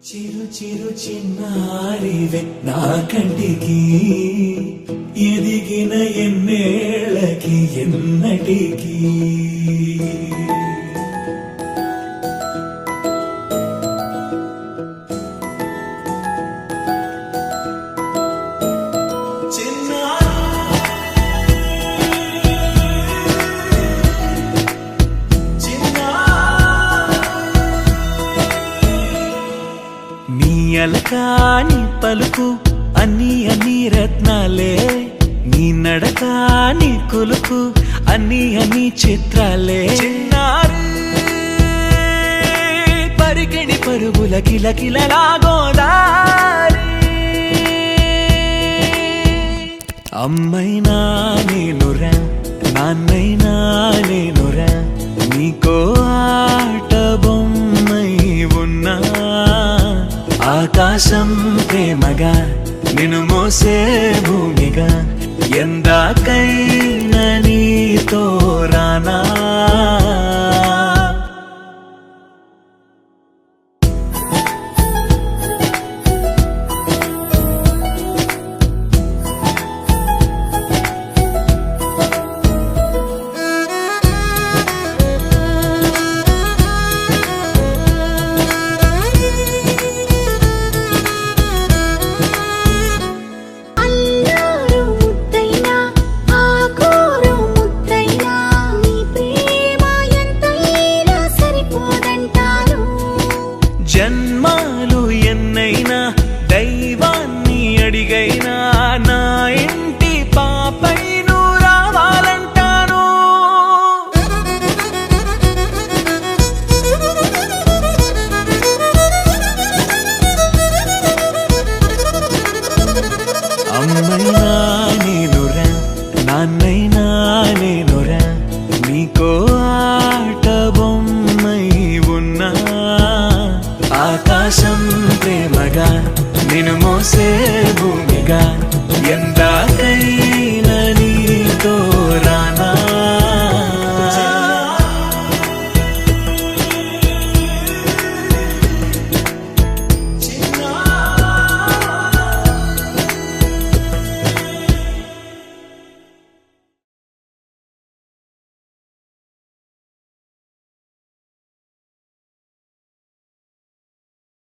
చిరు చిరు చిన్నారివే నా కంటికి ఎదిగిన ఎన్నేళ్ళకి ఎన్నటికి అలకాని పలుకు అన్ని అన్ని రత్నాలే నీ నడక నీ కొలుకు అన్ని అన్ని చిత్రాలే చిన్నారు పరికిణి పరుగుల కిలకిలలా గోదారి అమ్మైనా నేనురా నాన్నైనా నేనురా నీకో ఆట బొమ్మై ఉన్నా ఆకాశం ప్రేమగా నిన్ను మోసే భూమిగా ఎందాకైనా నీతో రానా జన్మాలు ఎన్నైనా దైవాన్ని అడిగైనా నా ఇంటి పాపై నువ్వు రావాలంటాను అమ్మైనా నేనురా నాన్నైనా నేనురా నీకో ఆట బొమ్మై ఉన్నా ఆకాశం ప్రేమగా నిన్ను మోసే భూమిగా